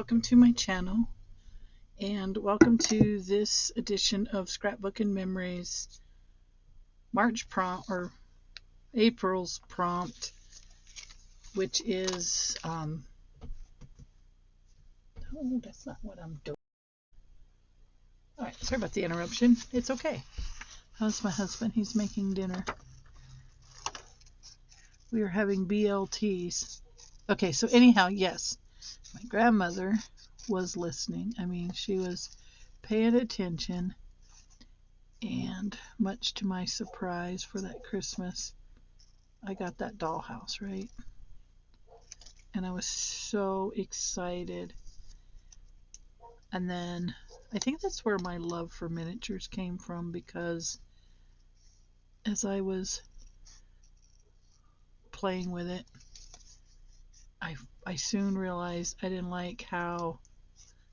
welcome to my channel, and welcome to this edition of Scrapbook and Memories March prompt, or April's prompt, which is oh, that's not what I'm doing. Alright, sorry about the interruption. It's okay. How's my husband? He's making dinner. We are having BLTs. Okay, so anyhow, yes, my grandmother was listening. I mean, she was paying attention, and much to my surprise for that Christmas, I got that dollhouse, right? And I was so excited. And then I think that's where my love for miniatures came from, because as I was playing with it, I soon realized I didn't like how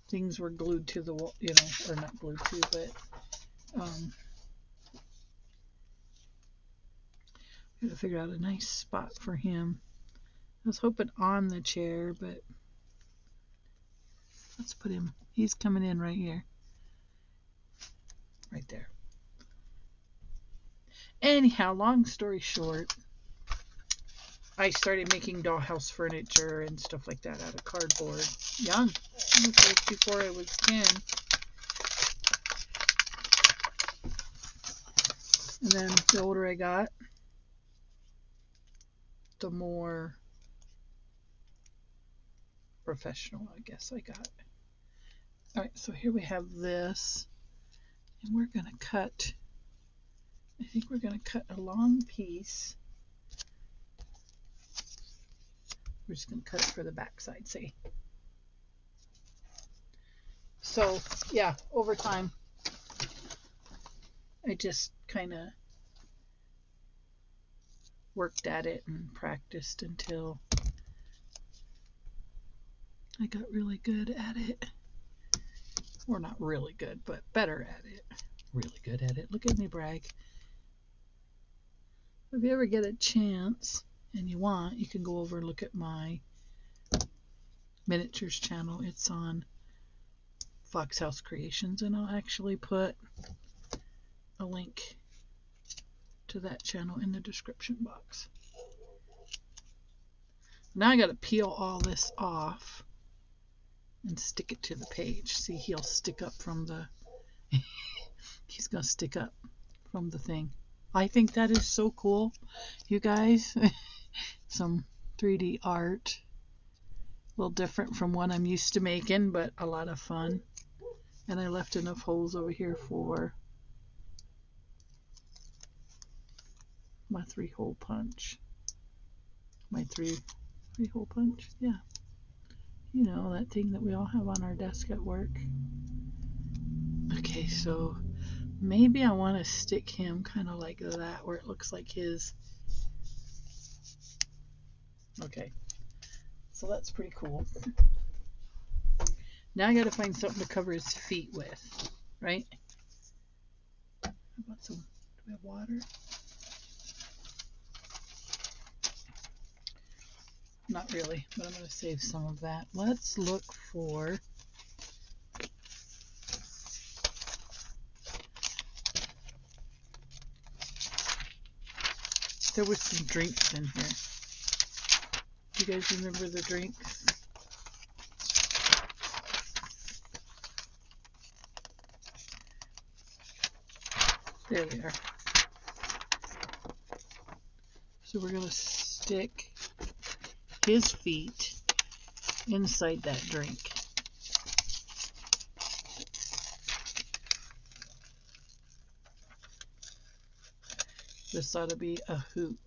things were glued to the wall, or not glued to, but I had to figure out a nice spot for him. I was hoping on the chair, but let's put him, he's coming in right here. Right there. Anyhow, long story short, I started making dollhouse furniture and stuff like that out of cardboard. Young. This was before I was 10. And then the older I got, the more professional, I guess, I got. Alright, so here we have this. And we're going to cut, I think we're going to cut a long piece. We're just going to cut it for the back side, see? So, yeah, over time, I just kind of worked at it and practiced until I got really good at it. Or not really good, but better at it. Really good at it. Look at me brag. If you ever get a chance and you want, you can go over and look at my miniatures channel. It's on Fox House Creations, and I'll actually put a link to that channel in the description box. Now I got to peel all this off and stick it to the page. See, he'll stick up from the he's gonna stick up from the thing. I think that is so cool, you guys. Some 3D art, a little different from what I'm used to making, but a lot of fun. And I left enough holes over here for my 3-hole punch. My three-hole punch, yeah. You know, that thing that we all have on our desk at work. Okay, so maybe I want to stick him kind of like that, where it looks like his. Okay, so that's pretty cool. Now I got to find something to cover his feet with, right? How about some, do we have water? Not really, but I'm going to save some of that. Let's look for, there were some drinks in here. Do you guys remember the drinks? There they are. So we're going to stick his feet inside that drink. This ought to be a hoot.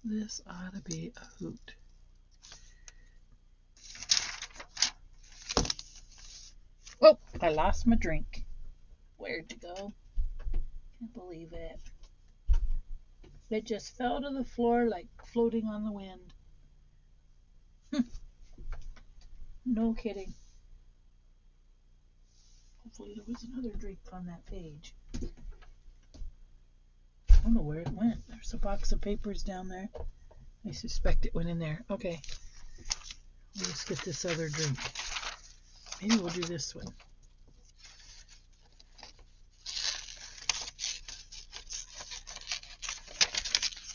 This ought to be a hoot. Oh, I lost my drink. Where'd it go? Can't believe it. It just fell to the floor like floating on the wind. No kidding. Hopefully there was another drink on that page. I don't know where it went. There's a box of papers down there. I suspect it went in there. Okay. Let's get this other drink. Maybe we'll do this one.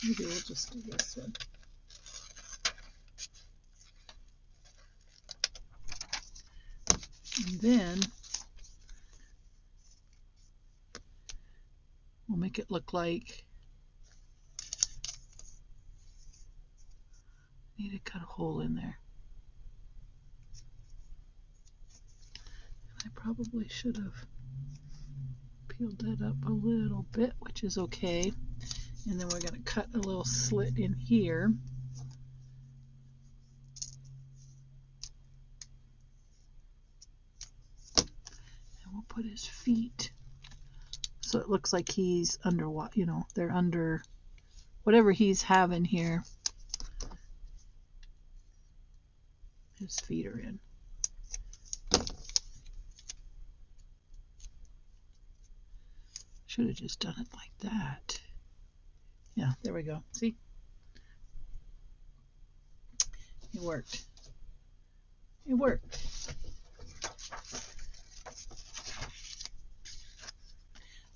Maybe we'll just do this one. And then we'll make it look like I need to cut a hole in there. I probably should have peeled that up a little bit, which is okay. And then we're going to cut a little slit in here. And we'll put his feet so it looks like he's under, you know, they're under whatever he's having here. His feet are in. Should have just done it like that. Yeah, there we go. See? It worked. It worked.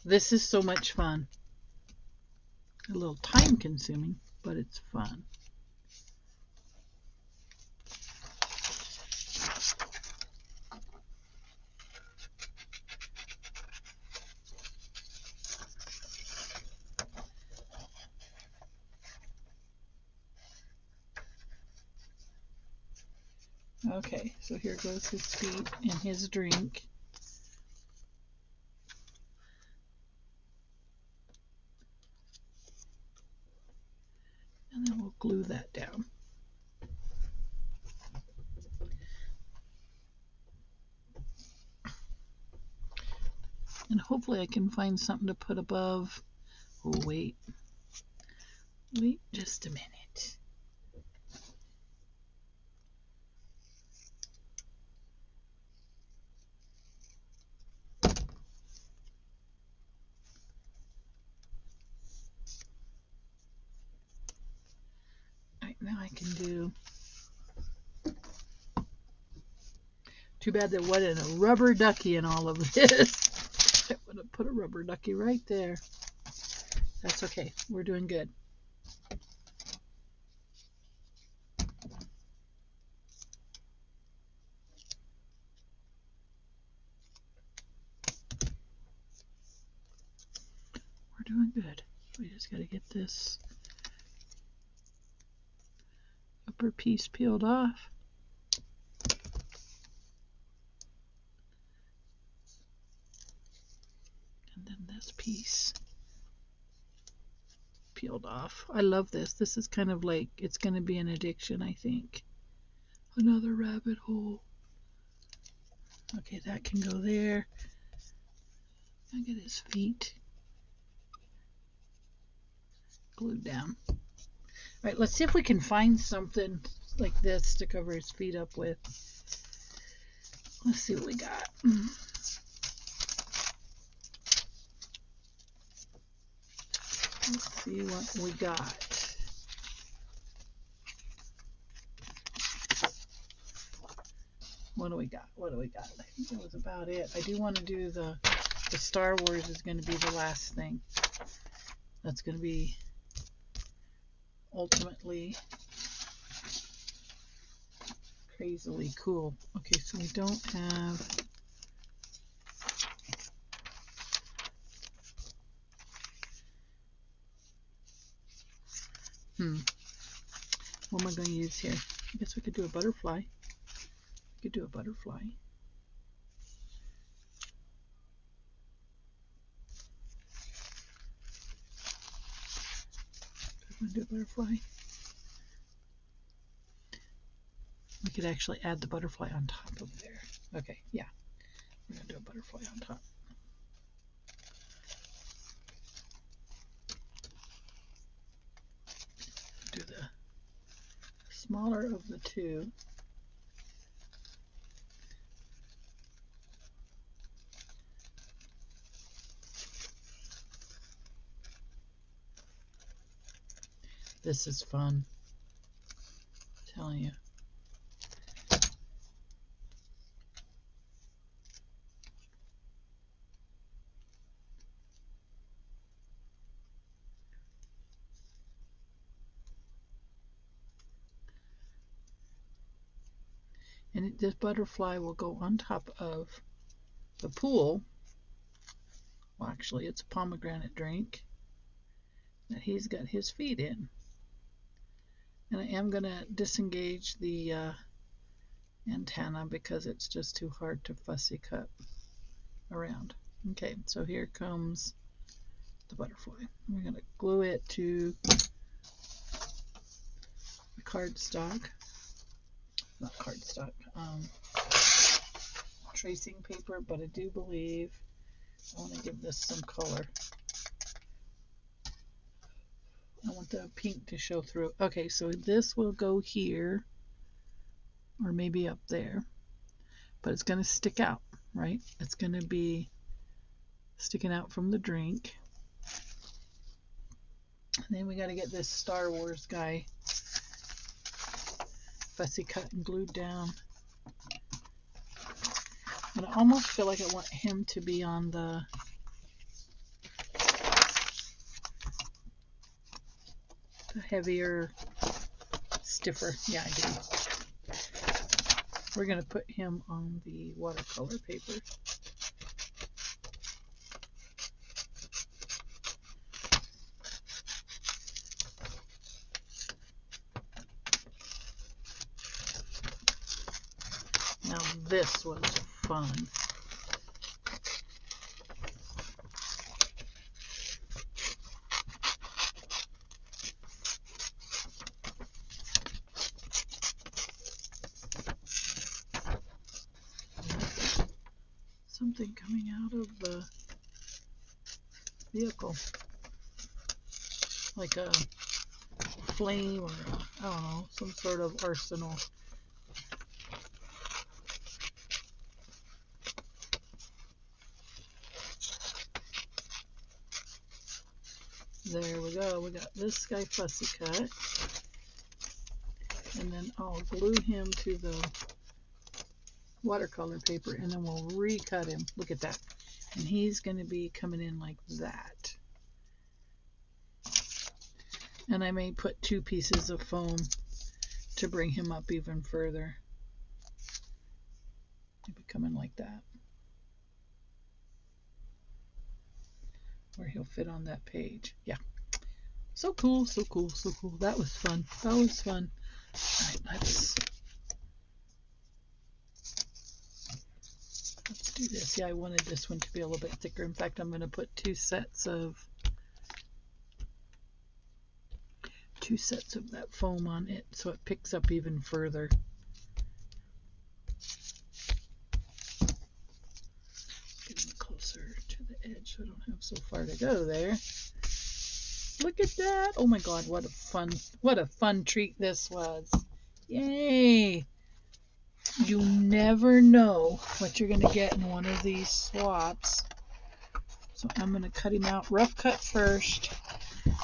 This is so much fun. A little time consuming, but it's fun. Okay, so here goes his feet and his drink. And then we'll glue that down. And hopefully I can find something to put above. Oh, wait. Wait just a minute. Alright, now I can do... Too bad there wasn't a rubber ducky in all of this. I would have put a rubber ducky right there. That's okay. We're doing good. We're doing good. We just got to get this upper piece peeled off. And then this piece peeled off. I love this. This is kind of like, it's going to be an addiction, I think. Another rabbit hole. Okay, that can go there. Look at his feet. Glued down. All right, let's see if we can find something like this to cover his feet up with. Let's see what we got. Let's see what we got. What do we got? What do we got? I think that was about it. I do want to do the Star Wars is going to be the last thing. That's going to be ultimately crazily cool. Okay, so we don't have... What am I going to use here? I guess we could do a butterfly. We could do a butterfly. I'm going to do a butterfly. We could actually add the butterfly on top of there. Okay, yeah. We're going to do a butterfly on top. Do the smaller of the two. This is fun. I'm telling you. And this butterfly will go on top of the pool. Well, actually, it's a pomegranate drink that he's got his feet in. And I am going to disengage the antenna because it's just too hard to fussy cut around. Okay, so here comes the butterfly. We're going to glue it to the cardstock. Not cardstock. Tracing paper, but I do believe I want to give this some color. I want the pink to show through. Okay, so this will go here, or maybe up there, but it's going to stick out, right? It's going to be sticking out from the drink. And then we got to get this Star Wars guy fussy cut and glued down. And I almost feel like I want him to be on the heavier, stiffer. Yeah, I do. We're going to put him on the watercolor paper. Now this was fun. Something coming out of the vehicle, like a flame or I don't know, some sort of arsenal. There we go. We got this guy fussy cut, and then I'll glue him to the watercolor paper, and then we'll recut him. Look at that. And he's going to be coming in like that. And I may put 2 pieces of foam to bring him up even further. He'll be coming like that, where he'll fit on that page. Yeah. So cool, so cool, so cool. That was fun. That was fun. All right, let's do this. Yeah, I wanted this one to be a little bit thicker. In fact, I'm going to put 2 sets of that foam on it so it picks up even further. Getting closer to the edge so I don't have so far to go there. Look at that. Oh my god, what a fun treat this was. Yay. You never know what you're going to get in one of these swaps. So I'm going to cut him out rough cut first,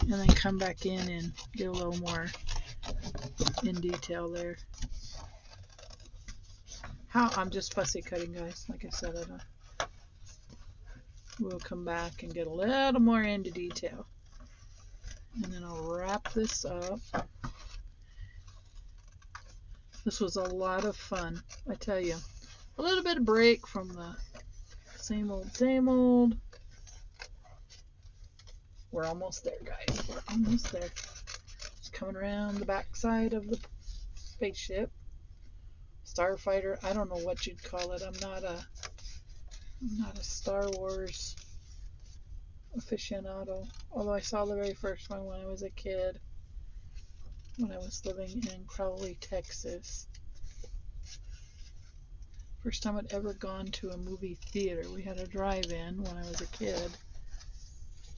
and then come back in and get a little more in detail there. I'm just fussy cutting, guys. Like I said, we'll come back and get a little more into detail. And then I'll wrap this up. This was a lot of fun, I tell you. A little bit of break from the same old, same old. We're almost there, guys. We're almost there. Just coming around the backside of the spaceship. Starfighter, I don't know what you'd call it. I'm not a Star Wars aficionado, although I saw the very first one when I was a kid, when I was living in Crowley, Texas. First time I'd ever gone to a movie theater. We had a drive-in when I was a kid,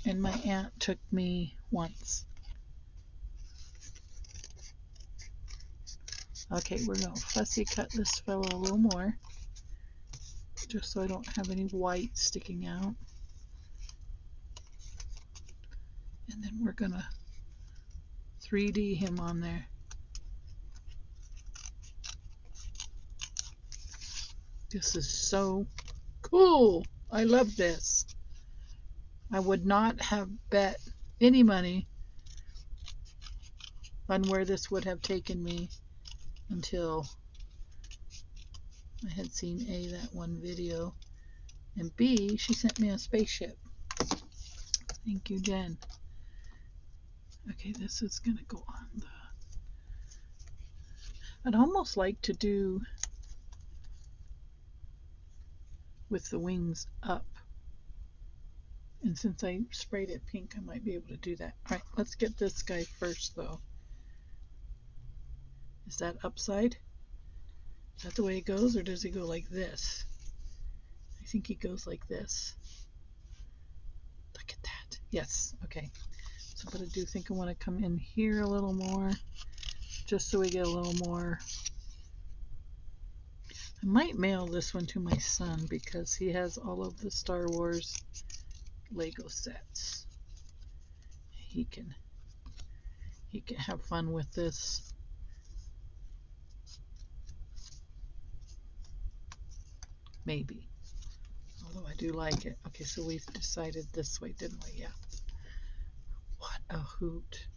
and my aunt took me once. Okay, we're going to fussy cut this fellow a little more, just so I don't have any white sticking out. And then we're going to 3D him on there. This is so cool. I love this. I would not have bet any money on where this would have taken me until I had seen A, that one video, and B, she sent me a spaceship. Thank you, Jen. Okay, this is gonna go on the... I'd almost like to do with the wings up. And since I sprayed it pink, I might be able to do that. All right, let's get this guy first, though. Is that upside? Is that the way it goes, or does he go like this? I think he goes like this. Look at that. Yes, okay. So but I do think I want to come in here a little more, just so we get a little more. I might mail this one to my son because he has all of the Star Wars Lego sets. He can have fun with this. Maybe. Although I do like it. Okay, so we've decided this way, didn't we? Yeah. What a hoot.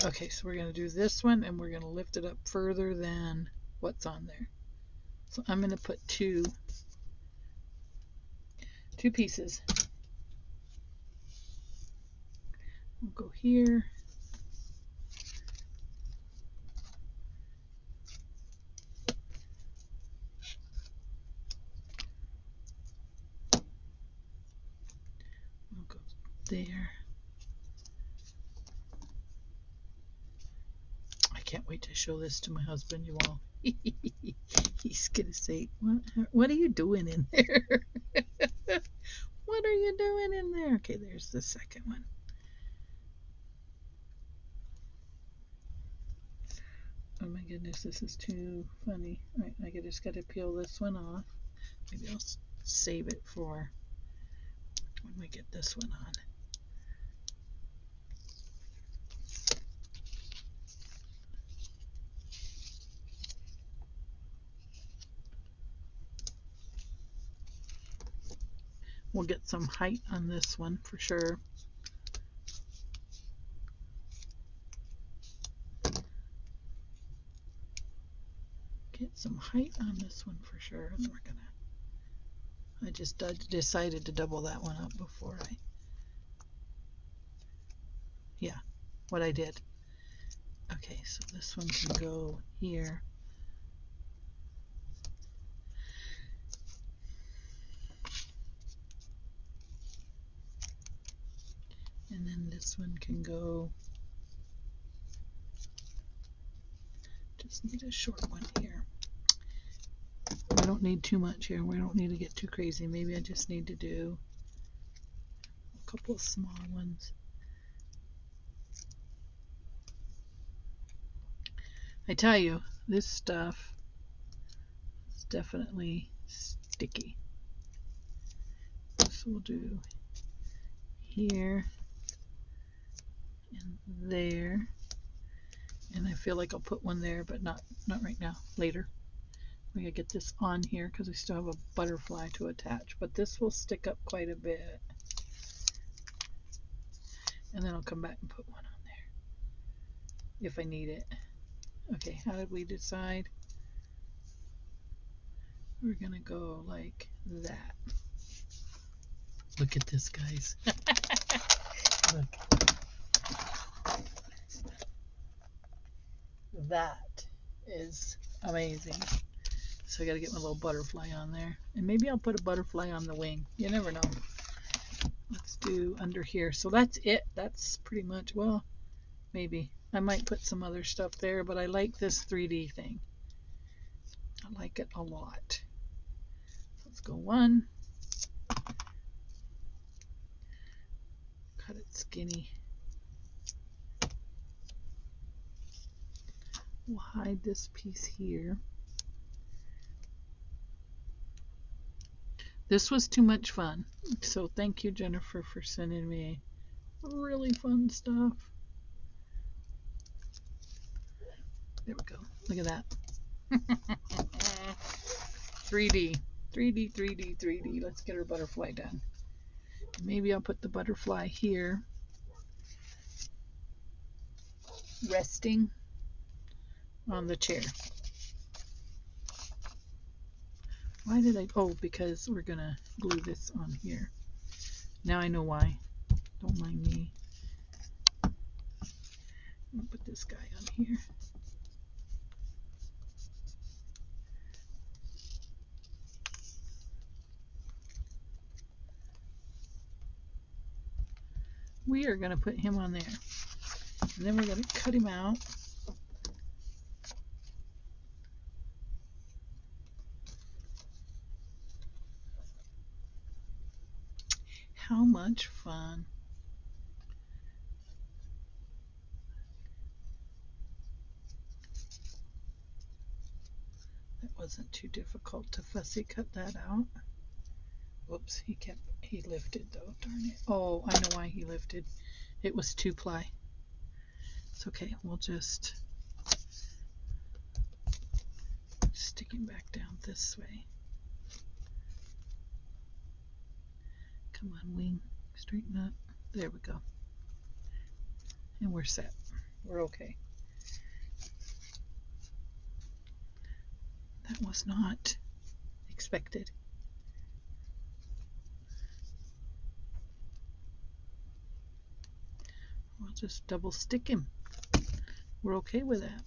Okay, so we're going to do this one, and we're going to lift it up further than what's on there. So I'm going to put two pieces. We'll go here. We'll go there. I can't wait to show this to my husband, you all. He's going to say, what are you doing in there? What are you doing in there? Okay, there's the second one. Oh my goodness, this is too funny. All right, I just got to peel this one off. Maybe I'll save it for when we get this one on. We'll get some height on this one for sure. Get some height on this one for sure. And we're gonna... I just decided to double that one up before I... Yeah, what I did. Okay, so this one can go here. And then this one can go... Just need a short one here. We don't need too much here. We don't need to get too crazy. Maybe I just need to do a couple of small ones. I tell you, this stuff is definitely sticky. So we'll do here and there. And I feel like I'll put one there, but not right now, later. We gotta get this on here because we still have a butterfly to attach, but this will stick up quite a bit. And then I'll come back and put one on there if I need it. Okay, how did we decide? We're gonna go like that. Look at this, guys. Look. That is amazing. So I gotta get my little butterfly on there. And maybe I'll put a butterfly on the wing. You never know. Let's do under here. So that's it. That's pretty much, well, maybe. I might put some other stuff there, but I like this 3D thing. I like it a lot. Let's go one. Cut it skinny. We'll hide this piece here. This was too much fun. So thank you, Jennifer, for sending me really fun stuff. There we go. Look at that. 3D. 3D, 3D, 3D. Let's get our butterfly done. Maybe I'll put the butterfly here, resting on the chair. Why did I? Oh, because we're gonna glue this on here. Now I know why. Don't mind me. I'll put this guy on here. We are going to put him on there. And then we're going to cut him out. How much fun. That wasn't too difficult to fussy cut that out. Whoops, he lifted though, darn it. Oh, I know why he lifted. It was 2-ply. It's okay, we'll just stick him back down this way. Come on, wing, straighten up. There we go. And we're set. We're okay. That was not expected. We'll just double stick him. We're okay with that.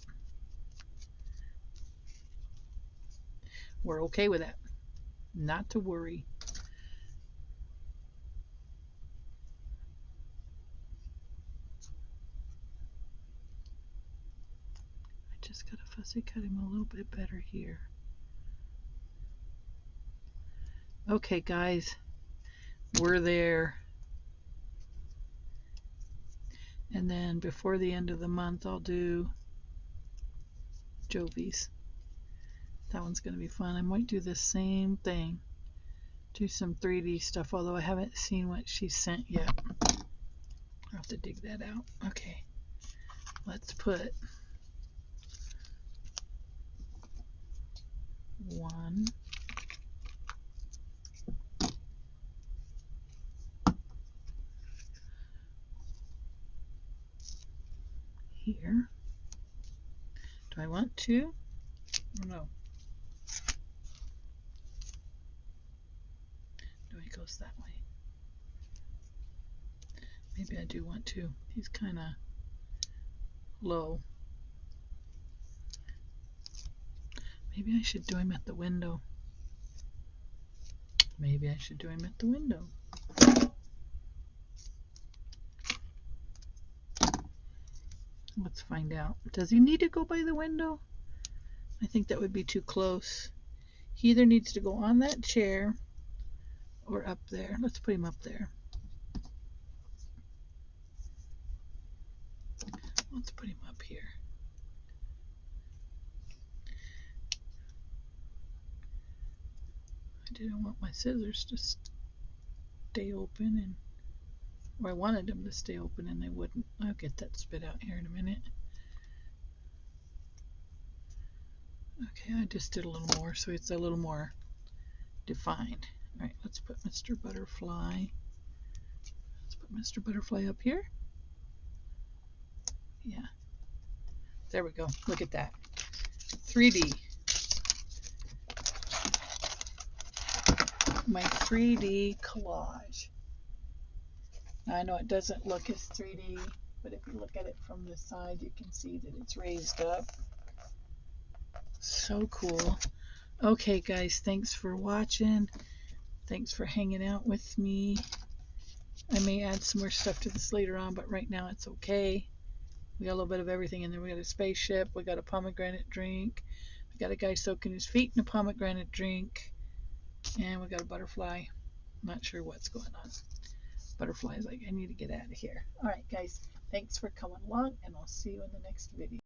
We're okay with that. Not to worry. I just gotta fussy cut him a little bit better here. Okay, guys, we're there. And then before the end of the month, I'll do Jovi's. That one's going to be fun. I might do the same thing. Do some 3D stuff, although I haven't seen what she sent yet. I'll have to dig that out. Okay, let's put one here. Do I want two? No. No, he goes that way. Maybe I do want to. He's kind of low. Maybe I should do him at the window. Maybe I should do him at the window. Let's find out. Does he need to go by the window? I think that would be too close. He either needs to go on that chair or up there. Let's put him up there. Let's put him up here. I didn't want my scissors to stay open, and or I wanted them to stay open and they wouldn't. I'll get that spit out here in a minute. Okay, I just did a little more so it's a little more defined. All right, let's put Mr. Butterfly. Let's put Mr. Butterfly up here. Yeah, there we go. Look at that. 3D. My 3D collage. Now, I know it doesn't look as 3D, but if you look at it from the side, you can see that it's raised up. So cool. Okay, guys, thanks for watching. Thanks for hanging out with me. I may add some more stuff to this later on, but right now it's okay. We got a little bit of everything in there. We got a spaceship. We got a pomegranate drink. We got a guy soaking his feet in a pomegranate drink. And we got a butterfly. Not sure what's going on. Butterfly's like, I need to get out of here. All right, guys. Thanks for coming along, and I'll see you in the next video.